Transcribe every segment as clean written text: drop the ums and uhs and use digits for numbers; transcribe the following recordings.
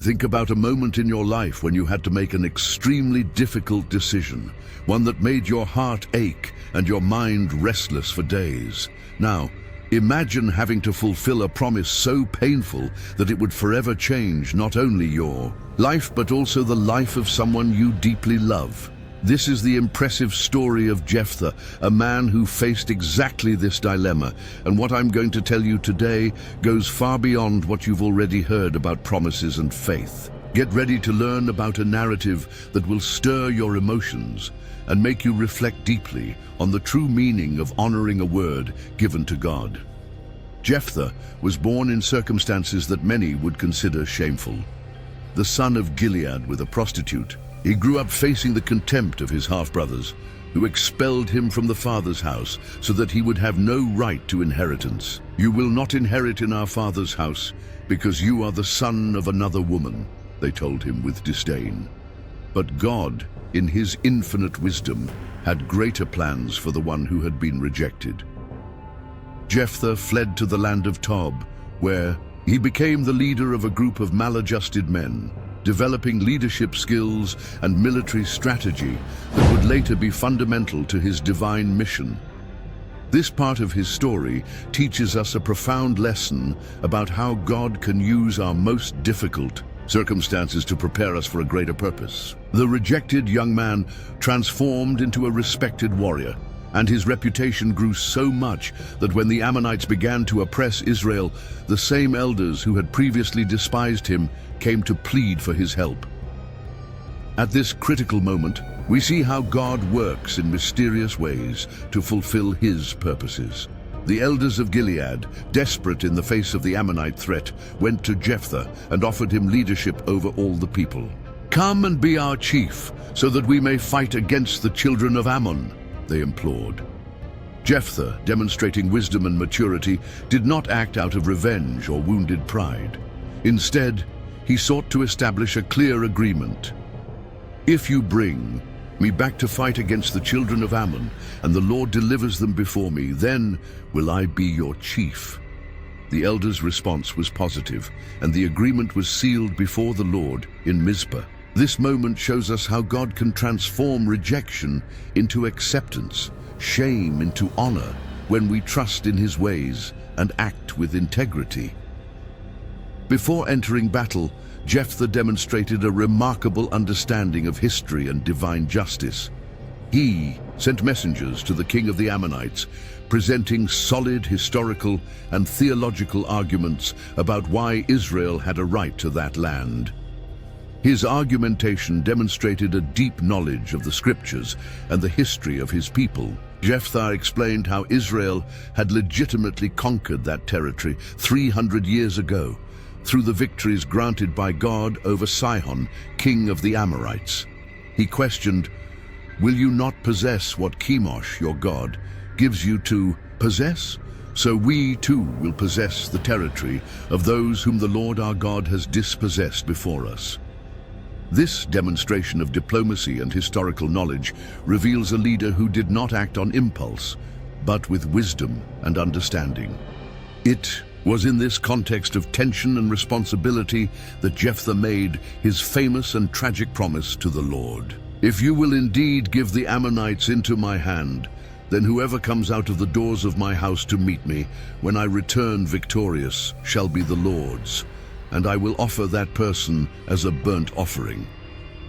Think about a moment in your life when you had to make an extremely difficult decision, one that made your heart ache and your mind restless for days. Now, imagine having to fulfill a promise so painful that it would forever change not only your life but also the life of someone you deeply love. This is the impressive story of Jephthah, a man who faced exactly this dilemma, and what I'm going to tell you today goes far beyond what you've already heard about promises and faith. Get ready to learn about a narrative that will stir your emotions and make you reflect deeply on the true meaning of honoring a word given to God. Jephthah was born in circumstances that many would consider shameful. The son of Gilead with a prostitute, he grew up facing the contempt of his half-brothers, who expelled him from the father's house so that he would have no right to inheritance. "You will not inherit in our father's house because you are the son of another woman," they told him with disdain. But God, in his infinite wisdom, had greater plans for the one who had been rejected. Jephthah fled to the land of Tob, where he became the leader of a group of maladjusted men, developing leadership skills and military strategy that would later be fundamental to his divine mission. This part of his story teaches us a profound lesson about how God can use our most difficult circumstances to prepare us for a greater purpose. The rejected young man transformed into a respected warrior, and his reputation grew so much that when the Ammonites began to oppress Israel, the same elders who had previously despised him came to plead for his help. At this critical moment, we see how God works in mysterious ways to fulfill his purposes. The elders of Gilead, desperate in the face of the Ammonite threat, went to Jephthah and offered him leadership over all the people. "Come and be our chief, so that we may fight against the children of Ammon," they implored. Jephthah, demonstrating wisdom and maturity, did not act out of revenge or wounded pride. Instead, he sought to establish a clear agreement. "If you bring me back to fight against the children of Ammon, and the Lord delivers them before me, then will I be your chief." The elders' response was positive, and the agreement was sealed before the Lord in Mizpah. This moment shows us how God can transform rejection into acceptance, shame into honor, when we trust in his ways and act with integrity. Before entering battle, Jephthah demonstrated a remarkable understanding of history and divine justice. He sent messengers to the king of the Ammonites, presenting solid historical and theological arguments about why Israel had a right to that land. His argumentation demonstrated a deep knowledge of the scriptures and the history of his people. Jephthah explained how Israel had legitimately conquered that territory 300 years ago, through the victories granted by God over Sihon, king of the Amorites. He questioned, "Will you not possess what Chemosh, your God, gives you to possess? So we too will possess the territory of those whom the Lord our God has dispossessed before us." This demonstration of diplomacy and historical knowledge reveals a leader who did not act on impulse, but with wisdom and understanding. It was in this context of tension and responsibility that Jephthah made his famous and tragic promise to the Lord. "If you will indeed give the Ammonites into my hand, then whoever comes out of the doors of my house to meet me, when I return victorious, shall be the Lord's, and I will offer that person as a burnt offering."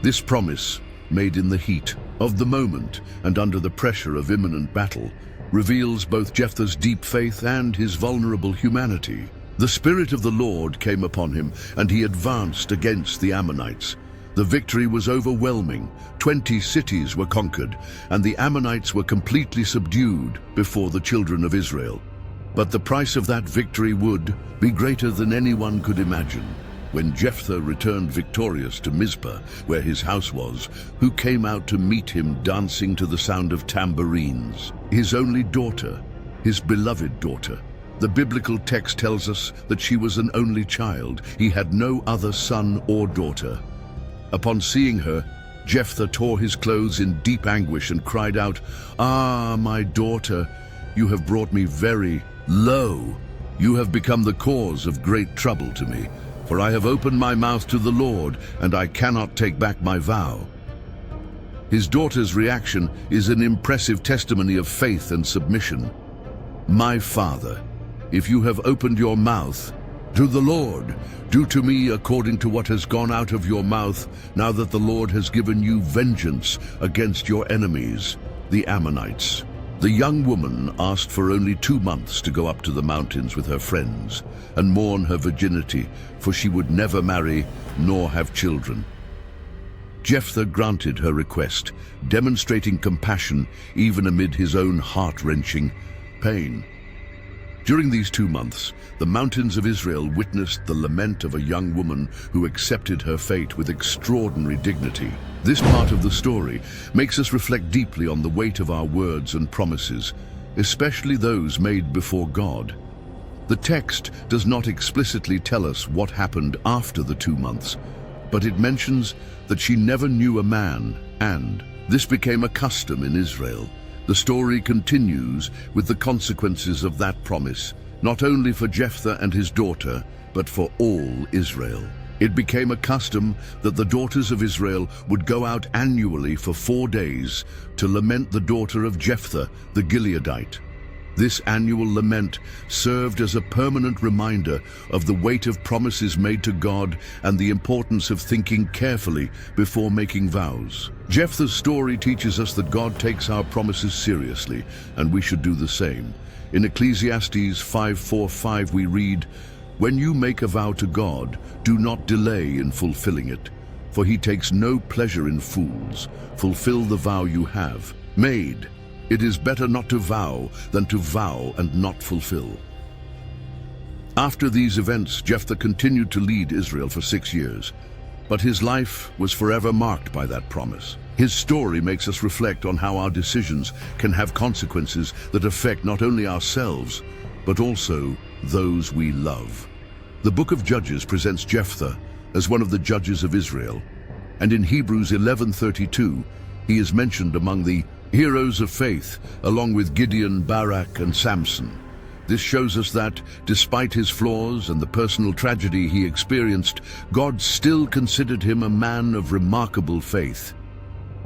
This promise, made in the heat of the moment and under the pressure of imminent battle, reveals both Jephthah's deep faith and his vulnerable humanity. The Spirit of the Lord came upon him, and he advanced against the Ammonites. The victory was overwhelming. 20 cities were conquered, and the Ammonites were completely subdued before the children of Israel. But the price of that victory would be greater than anyone could imagine. When Jephthah returned victorious to Mizpah, where his house was, who came out to meet him dancing to the sound of tambourines? His only daughter, his beloved daughter. The biblical text tells us that she was an only child. He had no other son or daughter. Upon seeing her, Jephthah tore his clothes in deep anguish and cried out, "Ah, my daughter, you have brought me very low. You have become the cause of great trouble to me. for I have opened my mouth to the Lord, and I cannot take back my vow." His daughter's reaction is an impressive testimony of faith and submission. "My father, if you have opened your mouth to the Lord, do to me according to what has gone out of your mouth, now that the Lord has given you vengeance against your enemies, the Ammonites." The young woman asked for only 2 months to go up to the mountains with her friends and mourn her virginity, for she would never marry nor have children. Jephthah granted her request, demonstrating compassion even amid his own heart-wrenching pain. During these 2 months, the mountains of Israel witnessed the lament of a young woman who accepted her fate with extraordinary dignity. This part of the story makes us reflect deeply on the weight of our words and promises, especially those made before God. The text does not explicitly tell us what happened after the 2 months, but it mentions that she never knew a man, and this became a custom in Israel. The story continues with the consequences of that promise, not only for Jephthah and his daughter, but for all Israel. It became a custom that the daughters of Israel would go out annually for 4 days to lament the daughter of Jephthah, the Gileadite. This annual lament served as a permanent reminder of the weight of promises made to God and the importance of thinking carefully before making vows. Jephthah's story teaches us that God takes our promises seriously, and we should do the same. In Ecclesiastes 5:4-5 we read, "When you make a vow to God, do not delay in fulfilling it, for he takes no pleasure in fools. Fulfill the vow you have made. It is better not to vow than to vow and not fulfill." After these events, Jephthah continued to lead Israel for 6 years, but his life was forever marked by that promise. His story makes us reflect on how our decisions can have consequences that affect not only ourselves, but also those we love. The book of Judges presents Jephthah as one of the judges of Israel, and in Hebrews 11:32, he is mentioned among the heroes of faith, along with Gideon, Barak, and Samson. This shows us that, despite his flaws and the personal tragedy he experienced, God still considered him a man of remarkable faith.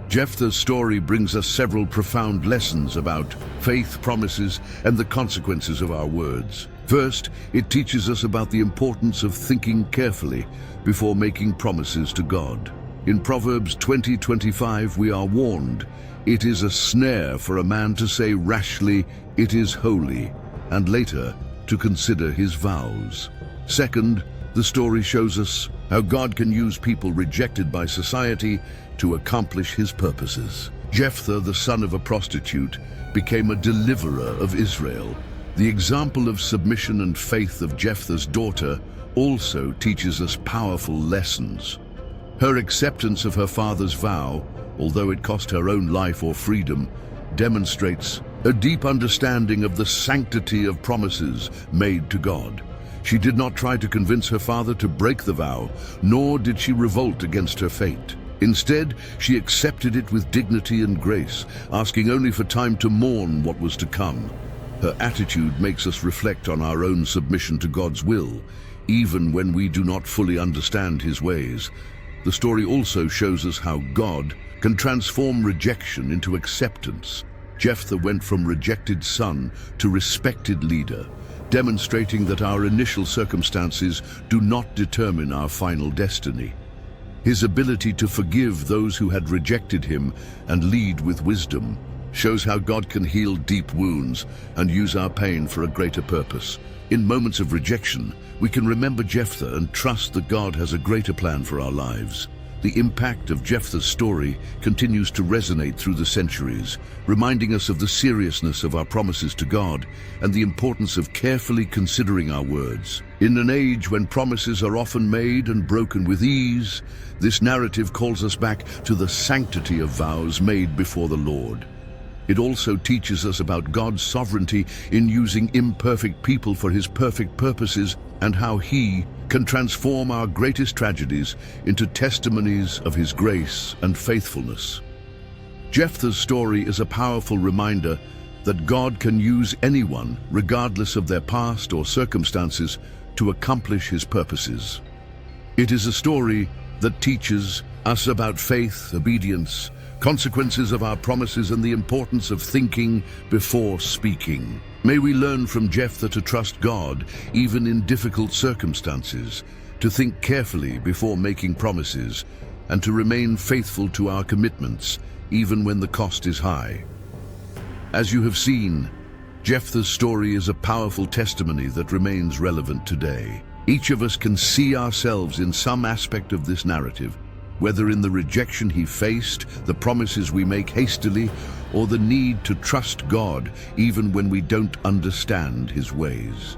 Jephthah's story brings us several profound lessons about faith, promises, and the consequences of our words. First, it teaches us about the importance of thinking carefully before making promises to God. In Proverbs 20:25, we are warned, "It is a snare for a man to say rashly, 'It is holy,' and later to consider his vows." Second, the story shows us how God can use people rejected by society to accomplish his purposes. Jephthah, the son of a prostitute, became a deliverer of Israel. The example of submission and faith of Jephthah's daughter also teaches us powerful lessons. Her acceptance of her father's vow, although it cost her own life or freedom, demonstrates a deep understanding of the sanctity of promises made to God. She did not try to convince her father to break the vow, nor did she revolt against her fate. Instead, she accepted it with dignity and grace, asking only for time to mourn what was to come. Her attitude makes us reflect on our own submission to God's will, even when we do not fully understand his ways. The story also shows us how God can transform rejection into acceptance. Jephthah went from rejected son to respected leader, demonstrating that our initial circumstances do not determine our final destiny. His ability to forgive those who had rejected him and lead with wisdom shows how God can heal deep wounds and use our pain for a greater purpose. In moments of rejection, we can remember Jephthah and trust that God has a greater plan for our lives. The impact of Jephthah's story continues to resonate through the centuries, reminding us of the seriousness of our promises to God and the importance of carefully considering our words. In an age when promises are often made and broken with ease, this narrative calls us back to the sanctity of vows made before the Lord. It also teaches us about God's sovereignty in using imperfect people for his perfect purposes, and how he can transform our greatest tragedies into testimonies of his grace and faithfulness. Jephthah's story is a powerful reminder that God can use anyone, regardless of their past or circumstances, to accomplish his purposes. It is a story that teaches us about faith, obedience, consequences of our promises, and the importance of thinking before speaking. May we learn from Jephthah to trust God even in difficult circumstances, to think carefully before making promises, and to remain faithful to our commitments even when the cost is high. As you have seen, Jephthah's story is a powerful testimony that remains relevant today. Each of us can see ourselves in some aspect of this narrative, whether in the rejection he faced, the promises we make hastily, or the need to trust God even when we don't understand his ways.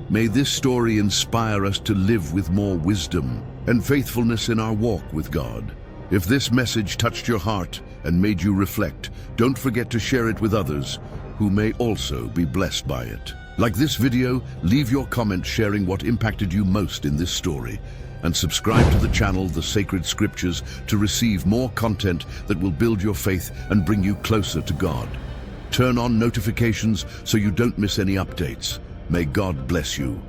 May this story inspire us to live with more wisdom and faithfulness in our walk with God. If this message touched your heart and made you reflect, don't forget to share it with others who may also be blessed by it. Like this video, leave your comment sharing what impacted you most in this story, and subscribe to the channel The Sacred Scriptures to receive more content that will build your faith and bring you closer to God. Turn on notifications so you don't miss any updates. May God bless you.